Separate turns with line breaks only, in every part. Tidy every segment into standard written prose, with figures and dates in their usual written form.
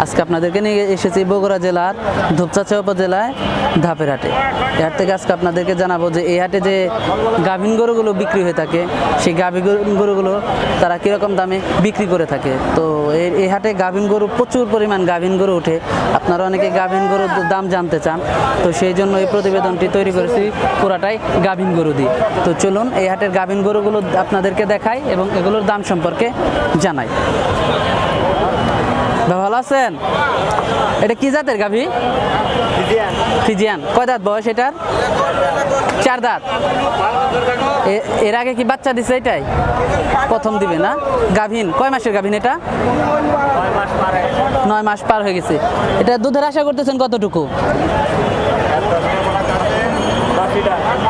আজকে আপনাদেরকে নিয়ে এসেছি বগুড়া জেলার ধূপচাঁচা উপজেলায় ধাপের হাটে। এই হাট থেকে আজকে আপনাদেরকে জানাবো যে এই হাটে যে গাভীন গরুগুলো বিক্রি হয়ে থাকে, সেই গাভীন গরুগুলো তারা কীরকম দামে বিক্রি করে থাকে। তো এই হাটে গাভীন গরু প্রচুর পরিমাণ গাভীন গরু ওঠে। আপনারা অনেকে গাভীন গরুর দাম জানতে চান, তো সেই জন্য এই প্রতিবেদনটি তৈরি করেছি পুরাটাই গাভীন গরু দিয়ে। তো চলুন এই হাটের গাভীন গরুগুলো আপনাদেরকে দেখাই এবং এগুলোর দাম সম্পর্কে জানাই। ভালো আছেন? এটা কি জাতের গাভী? ফ্রিজিয়ান। কয় দাঁত বয়স এটার? 4 দাঁত। এর আগে কি বাচ্চা দিছে? এটাই প্রথম দিবে না? গাভীন কয় মাসের গাভীন এটা? 9 মাস পার হয়ে গেছে। এটা দুধের আশা করতেছেন কতটুকু?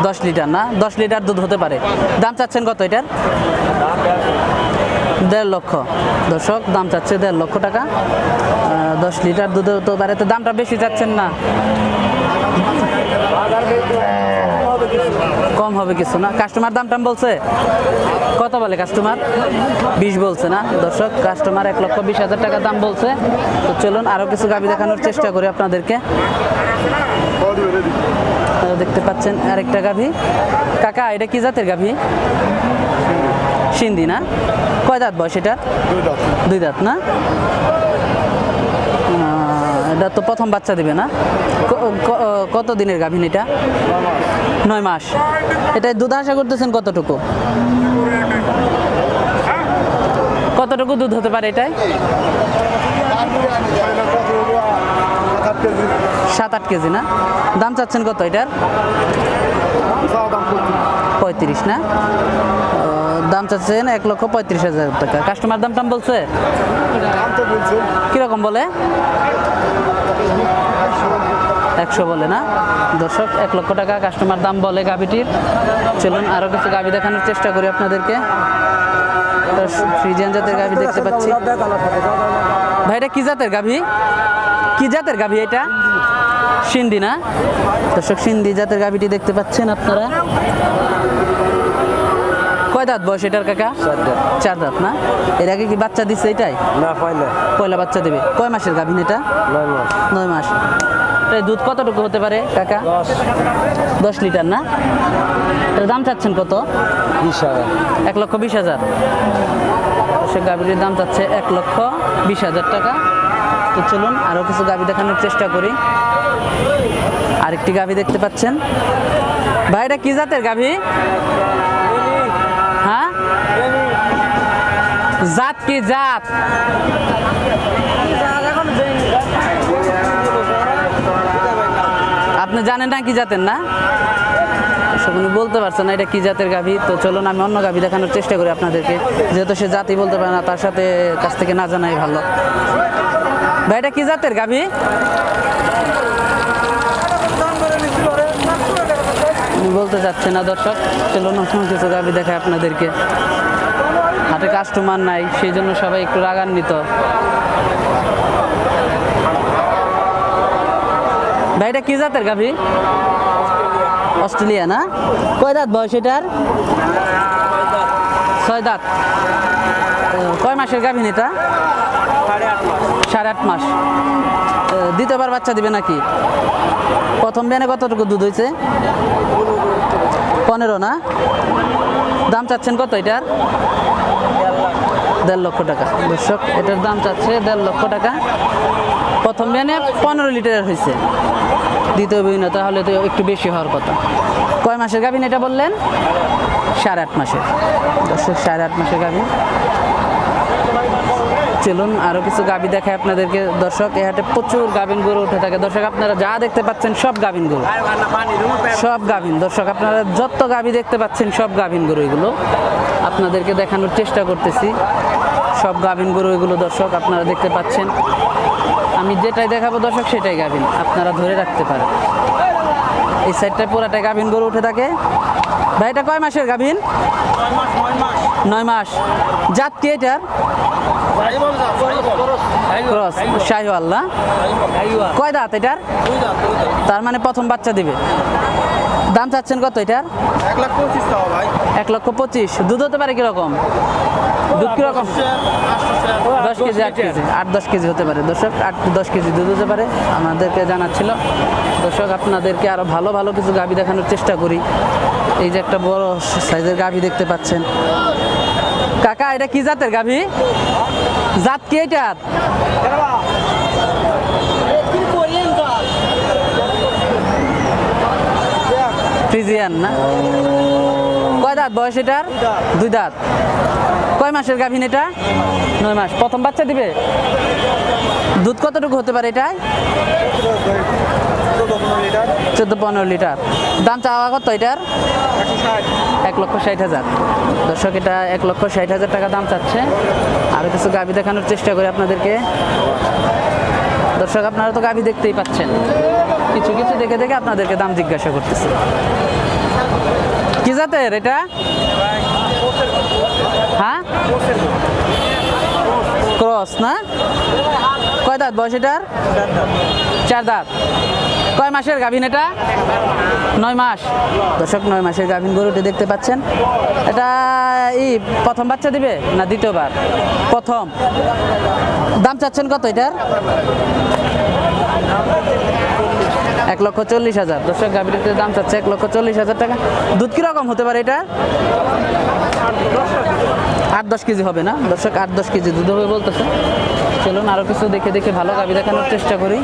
10 লিটার না? 10 লিটার দুধ হতে পারে। দাম চাচ্ছেন কত এটার? 1.5 লক্ষ। দর্শক, দাম চাচ্ছে 1.5 লক্ষ টাকা। 10 লিটার দুধ হতে পারে, তো দামটা বেশি চাচ্ছেন না? কম হবে কিছু না? কাস্টমার দাম টাম বলছে কত? বলে কাস্টমার 20 বলছে না? দর্শক, কাস্টমার 1,20,000 টাকা দাম বলছে। তো চলুন আরো কিছু গাভী দেখানোর চেষ্টা করি আপনাদেরকে। দেখতে পাচ্ছেন আরেকটা গাভী। কাকা, এটা কি জাতের গাভী? সিন্ধি না? কয় দাঁত বয়স এটা? 2 দাঁত না? এটা তো প্রথম বাচ্চা দিবে না? কত দিনের গাভীন এটা? 9 মাস। এটা দুধ আশা করতেছেন কতটুকু? কতটুকু দুধ হতে পারে এটাই? 7-8 কেজি না? দাম চাচ্ছেন কত এটার? 35 না? দাম চাচ্ছেন 1,35,000 টাকা। কাস্টমার দাম টাম বলছে কিরকম বলে? 100 বলে না? দর্শক, 1 লক্ষ টাকা কাস্টমার দাম বলে গাভীটির। চলুন আরো কিছু গাভী দেখানোর চেষ্টা করি আপনাদেরকে। ফ্রিজিয়ান জাতের গাভী দেখতে পাচ্ছি। ভাই, এটা কি জাতের গাভী? কি জাতের গাভী এটা? সিন্ধি না? দর্শক, সিন্ধি জাতের গাভীটি দেখতে পাচ্ছেন আপনারা। কয় দাঁত বয়স এটার কাকা? 4 দাঁত না? এর আগে কি বাচ্চা দিচ্ছে এটাই?
না,
পয়লা বাচ্চা দেবে। কয় মাসের গাভীন এটা? 9 মাস। এটার দুধ কতটুকু হতে পারে কাকা? 10 লিটার না? এর দাম চাচ্ছেন কত?
20,000।
1,20,000। সে গাভীটির দাম চাচ্ছে 1,20,000 টাকা। তো চলুন আরো কিছু গাভী দেখানোর চেষ্টা করি। আরেকটি গাভী দেখতে পাচ্ছেন। ভাই, এটা কি জাতের গাভী? হ্যাঁ, জাত কি জাত? আপনি জানেন না কি জাতের না? উনি বলতে পারছেন না এটা কি জাতের গাভী। তো চলুন আমি অন্য গাভী দেখানোর চেষ্টা করি আপনাদেরকে, যেহেতু সে জাতি বলতে পারে না, তার সাথে কাছ থেকে না জানাই ভালো। ভাই, এটা কি জাতের গাভী? বলতে চাচ্ছে না। দর্শক, চলুন নতুন কিছু গাভী দেখায় আপনাদেরকে। হাতে কাস্টমার নাই, সেই জন্য সবাই একটু রাগান্বিত। ভাই, এটা কি জাতের গাভী? অস্ট্রেলিয়া না? কয় দাঁত বয়স এটার? 6 দাঁত। কয় মাসের গাভীন এটা? 8.5 মাস। দ্বিতীয়বার বাচ্চা দিবে নাকি? প্রথম বিয়ানে কতটুকু দুধ হয়েছে? 15 না? দাম চাচ্ছেন কত এটার? 1.5 লক্ষ টাকা। দর্শক, এটার দাম চাচ্ছে 1.5 লক্ষ টাকা। প্রথম বিয়ানে 15 লিটারের হয়েছে, দ্বিতীয় বিয়ানে তাহলে তো একটু বেশি হওয়ার কথা। কয় মাসের গাভীন এটা বললেন? 8.5 মাসের। দর্শক, 8.5 মাসের গাভীন। চলুন আরো কিছু গাভী দেখায় আপনাদেরকে। দর্শক, এই হাটে প্রচুর গাভীন গরু উঠে থাকে। দর্শক, আপনারা যা দেখতে পাচ্ছেন সব গাভীন গরু, সব গাভীন। দর্শক, আপনারা যত গাভী দেখতে পাচ্ছেন সব গাভীন গরু। এগুলো আপনাদেরকে দেখানোর চেষ্টা করতেছি। সব গাভীন গরু এগুলো। দর্শক, আপনারা দেখতে পাচ্ছেন। আমি যেটাই দেখাবো দর্শক সেটাই গাভীন, আপনারা ধরে রাখতে পারেন। এই সাইডটায় পুরাটাই গাভীন গরু উঠে থাকে। ভাই, এটা কয় মাসের গাভীন? 9 মাস। জাত কি এটার? ক্রস শাহিওয়াল না? কয় দাঁত এটার? তার মানে প্রথম বাচ্চা দিবে। দাম চাচ্ছেন কত এটার?
1,25,000 টাকা ভাই।
1,25,000। দুধ হতে পারে কিরকম? দুধ কিরকম? 10 কেজি 8 কেজি 8-10 কেজি হতে পারে দর্শক, 8-10 কেজি দুধ হতে পারে। আমাদেরকে জানাচ্ছিল দর্শক, আপনাদেরকে আরো ভালো ভালো কিছু গাভী দেখানোর চেষ্টা করি। এই যে একটা বড় সাইজের গাভী দেখতে পাচ্ছেন। কাকা এটা কি জাতের গাভী? জাত কি এটার? ফ্রিজিয়ান না? কয় দাঁত বয়স এটার? 2 দাঁত। কয় মাসের গাভীন এটা? 9 মাস। প্রথম বাচ্চা দিবে? দুধ কতটুকু হতে পারে এটায়? 14-15 লিটার। দাম চাওয়া কত এটার? 1,60,000। দর্শক এটা 1,60,000 টাকা দাম চাচ্ছে। আরো কিছু গাভী দেখানোর চেষ্টা করি আপনাদেরকে। দর্শক আপনারা তো গাভী দেখতেই পাচ্ছেন, কিছু কিছু দেখে দেখে আপনাদেরকে দাম জিজ্ঞাসা করতেছি। কি জাতের এটা? হ্যাঁ, ক্রস না? কয় দাঁত বয়স এটার? 4 দাঁত। কয় মাসের গাভীন এটা? 9 মাস। দর্শক 9 মাসের গাভীন গরুটি দেখতে পাচ্ছেন। এটা প্রথম বাচ্চা দিবে না দ্বিতীয়বার? প্রথম। দাম চাচ্ছেন কত এটার? 1,40,000। দর্শক গাভীটির দাম চাচ্ছে 1,40,000 টাকা। দুধ কিরকম হতে পারে এটা? 8-10 কেজি হবে না দর্শক? 8-10 কেজি দুধ হবে বলতেছে। চলুন আরো কিছু দেখে দেখে ভালো গাভী দেখানোর চেষ্টা করি।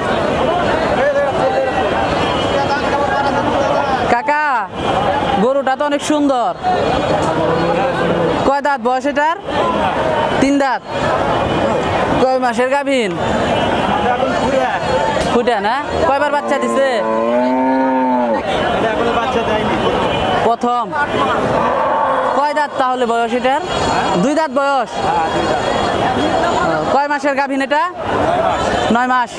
কাকা গরুটা তো অনেক সুন্দর। কয় দাঁত বয়স এটার? 3 দাঁত। কয় মাসের গাভীন? ফুটা না? কয়বার বাচ্চা দিছে? প্রথম। কয় দাঁত তাহলে বয়স এটার? 2 দাঁত বয়স। কয় মাসের গাভীন এটা? 9 মাস।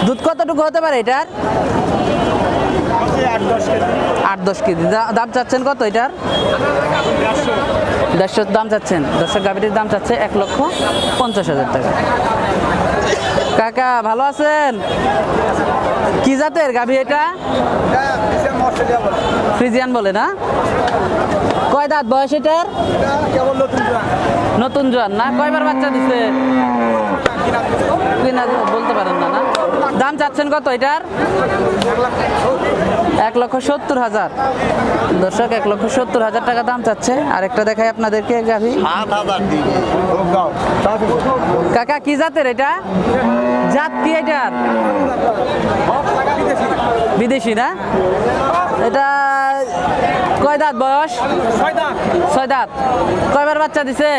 দুধ কতটুকু হতে পারে এটার? 8-10 কেজি। দাম চাচ্ছেন কত এটার? 150 দাম চাচ্ছেন। দর্শক গাভীটির দাম চাচ্ছে 1,50,000 টাকা। কাকা ভালো আছেন? কি জাতের গাভী এটা? ফ্রিজিয়ান বলে না? কয় দাঁত বয়স এটার? নতুন জোয়ান না? কয়বার বাচ্চা দিছে? বলতে পারেন না? না দাম চাচ্ছেন কত এটার? 1,70,000। দর্শক 1,70,000 টাকা দাম চাচ্ছে। আরেকটা দেখাই আপনাদেরকে গাভী। কাকা কি জাতের এটা? জাত কি এটার? বিদেশি না? এটা কয় দাঁত বয়স? 6 দাঁত। কয়বার বাচ্চা দিছে?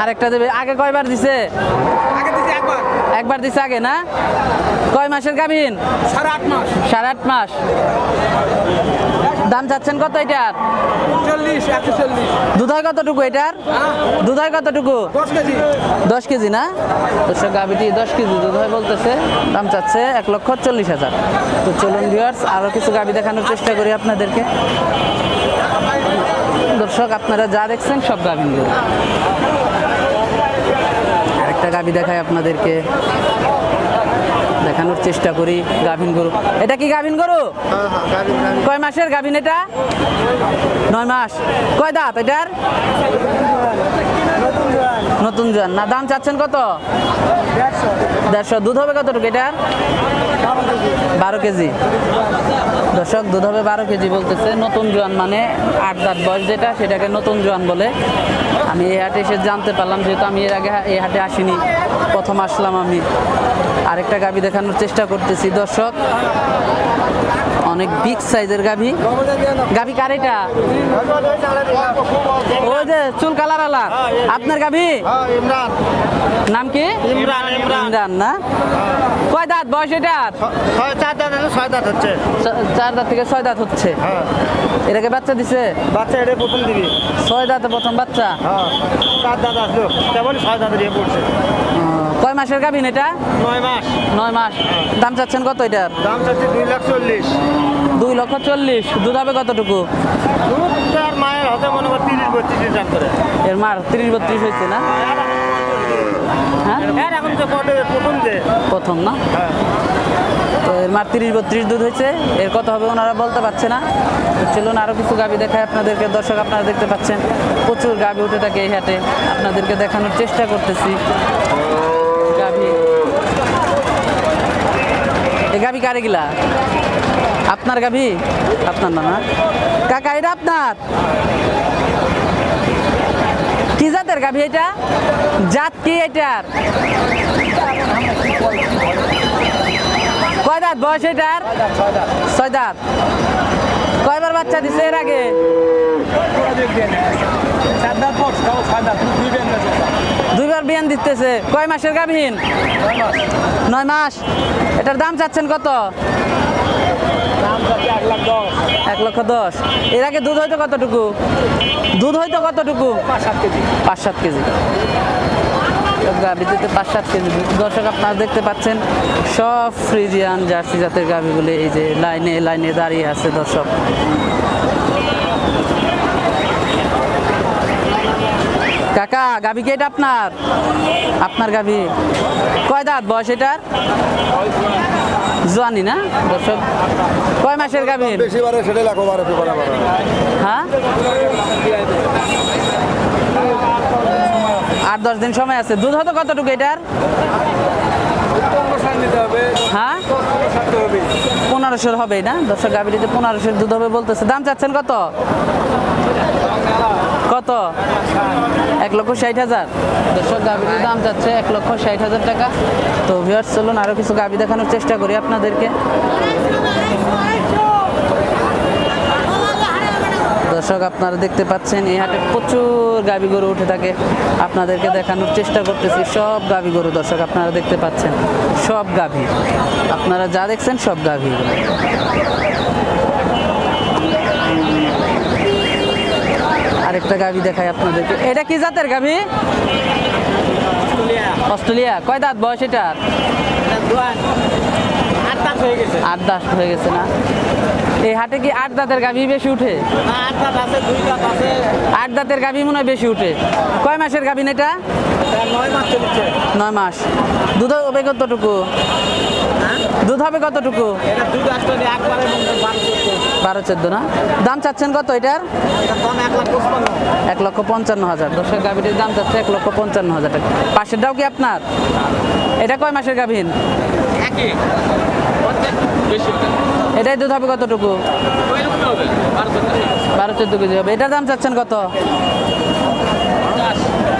আরেকটা দেবে। আগে কয়বার দিছে? একবার দিছে আগে না? কয় মাসের গাভীন? 8.5 মাস। 8.5 মাস। দাম চাচ্ছেন কত এটার? 140। দুধ হয় কতটুকু এটার? দুধ হয় কতটুকু? 10 কেজি না? দর্শক গাভীটি 10 কেজি দুধ হয় বলতেছে। দাম চাচ্ছে 1,40,000। তো চলুন ভিউয়ার্স আরো কিছু গাভী দেখানোর চেষ্টা করি আপনাদেরকে। দর্শক আপনারা যা দেখছেন সব গাভীন গরু। আরেকটা গাভী দেখাই আপনাদেরকে, দেখানোর চেষ্টা করি। গাভীন গরু। এটা কি গাভীন গরু? কয় মাসের গাভীন এটা? 9 মাস। কয় দাঁত এটার? নতুন জোয়ান না? দাম চাচ্ছেন কত? 150। দুধ হবে কতটুকু এটার? 12 কেজি। দর্শক দুধ হবে 12 কেজি বলতেছে। নতুন জোয়ান মানে 8 দাঁত বয়স যেটা, সেটাকে নতুন জোয়ান বলে। আমি এই হাটে এসে জানতে পারলাম, যেহেতু আমি এর আগে এই হাটে আসিনি, প্রথম আসলাম আমি। আরেকটা গাভী দেখানোর চেষ্টা করতেছি দর্শক। অনেক বিগ সাইজের গাভী। গাভী কার এটা? ওই যে চুল কালার আলা আপনার গাভী? নাম কি? ইমরান না? কয় দাঁত বয়স এটার?
4 দাঁত 6 দাঁত হচ্ছে।
4 দাঁত থেকে 6 দাঁত হচ্ছে। এটাকে বাচ্চা দিছে?
বাচ্চা এটা প্রথম দিবি।
6 দাঁতে প্রথম বাচ্চা?
4 দাঁত আসলো, কেবল 6 দাঁত দিয়ে পড়ছে।
কয় মাসের গাভীন এটা?
9 মাস।
9 মাস। দাম চাচ্ছেন কত এটার?
দাম চাচ্ছে 2,40,000।
2,40,000। দুধ হবে কতটুকু?
তার মায়ের হাতে মনে কর 30-32 লিটার করে।
এর মার 30-32 হয়েছে না? হ্যাঁ
হ্যাঁ এখন তো কবে প্রথম যে
প্রথম না?
হ্যাঁ
তো এর মার 30-32 দুধ হয়েছে, এর কত হবে ওনারা বলতে পারছে না। তো চলুন আরও কিছু গাভি দেখায় আপনাদেরকে। দর্শক আপনারা দেখতে পাচ্ছেন প্রচুর গাভি উঠে থাকে এই হাটে, আপনাদেরকে দেখানোর চেষ্টা করতেছি গাভি। এই গাভি কারে গিলা? আপনার গাভি? আপনার না? না কাকা, এটা আপনার? কি জাতের গাভি এটা? জাত কি এটার? কয় দাঁত বয়স এটার? 6 দাঁত। কয়বার বাচ্চা দিছে এর আগে? 2বার বিয়ান দিতেছে। কয় মাসের গাভীন? 9 মাস। এটার দাম চাচ্ছেন কত? 1,10,000। এর আগে দুধ হয়তো কতটুকু? দুধ হয়তো কতটুকু? 5-7 কেজি। গাভিতে 5-7 কেজি দুধ। দর্শক আপনারা দেখতে পাচ্ছেন সব ফ্রিজিয়ান জার্সি জাতের গাভিগুলি এই যে লাইনে লাইনে দাঁড়িয়ে আছে। দর্শক কাকা, গাভি কি এটা আপনার? আপনার গাভি? কয় দাঁত বয়স এটার? জোয়ানি না? দর্শক কয় মাসের গাভি?
বেশি বারে সেটা লাখো বারে পেপারে বারে।
হ্যাঁ, 8-10 দিন সময় আছে। দুধ হতো কতটুকু এটার? হ্যাঁ, 1500 হবে না? দর্শক গাভীটিতে 1500 দুধ হবে বলতেছে। দাম চাচ্ছেন কত? কত? 1,60,000। দর্শক গাভীটির দাম চাচ্ছে 1,60,000 টাকা। তো ভিউয়ার্স চলুন আরও কিছু গাভী দেখানোর চেষ্টা করি আপনাদেরকে। দর্শক আপনারা দেখতে পাচ্ছেন এই হাটে প্রচুর গাভী গরু উঠে থাকে, আপনাদেরকে দেখানোর চেষ্টা করতেছি সব গাভী গরু। দর্শক আপনারা দেখতে পাচ্ছেন সব গাভী, আপনারা যা দেখছেন সব গাভী। আরেকটা গাভী দেখাই আপনাদেরকে। এটা কি জাতের গাভী? অস্ট্রেলিয়া। কয় দাঁত বয়স এটার?
8 দাঁত হয়ে গেছে।
8 দাঁত হয়ে গেছে না? এই হাটে কি 8 দাঁতের গাভী বেশি উঠে?
8 দাঁত আছে, 2 দাঁত আছে।
8 দাঁতের গাভী মনে হয় বেশি উঠে। কয় মাসের গাভী এটা?
9 মাস চলছে।
9 মাস। দুধ হবে কতটুকু? দুধ হবে কতটুকু?
এটা 2 দাঁত করে একবারে
12-14 না? দাম চাচ্ছেন কত এটার?
এটা দাম 1,55,000।
1,55,000। দর্শক গাভীটির দাম চাচ্ছে 1,55,000 টাকা। পাশেরটাও কি আপনার? এটা কয় মাসের গাভীন?
একই বেশি
এটাই দুধ হবে কতটুকু? 12-14 কেজি হবে। এটার দাম চাচ্ছেন কত?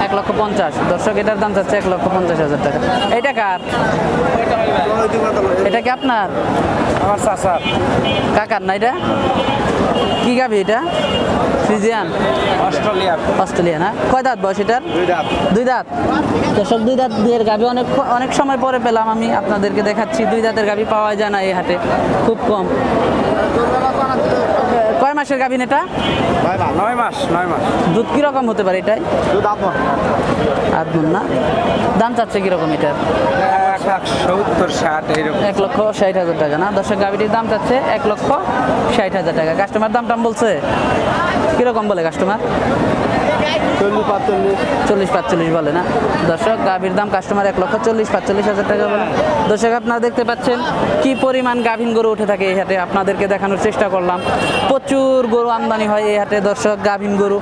1,50,000। দর্শক এটার দাম চাচ্ছে 1,50,000 টাকা। এটা কার? এটা কি আপনার?
আমার চাচা।
কাকার না এটা? কি গাভী এটা? ফ্রিজিয়ান?
অস্ট্রেলিয়া।
অস্ট্রেলিয়া না? কয় দাঁত বয়স এটার?
2 দাঁত।
2 দাঁত। দর্শক 2 দাঁত দিয়ে গাভী অনেক সময় পরে পেলাম আমি, আপনাদেরকে দেখাচ্ছি। 2 দাঁতের গাভী পাওয়া যায় না এই হাটে, খুব কম। কয় মাসের গাভীন এটা?
9 মাস। 9 মাস।
দুধ কিরকম হতে পারে এটাই?
দুধ আপন।
আর দুধ না? দাম চাচ্ছে কিরকম এটার?
1,70,60 এইরকম।
1,60,000 টাকা না? দর্শক গাভীটির দাম চাচ্ছে 1,60,000 টাকা। কাস্টমার দাম টাম বলছে কিরকম বলে কাস্টমার? 40-45 বলে না? দর্শক গাভীর দাম কাস্টমার 1,40,45,000 টাকা বলে। দর্শক আপনারা দেখতে পাচ্ছেন কি পরিমাণ গাভীন গরু উঠে থাকে এই হাটে, আপনাদেরকে দেখানোর চেষ্টা করলাম। প্রচুর গরু আমদানি হয় এই হাটে দর্শক, গাভীন গরু।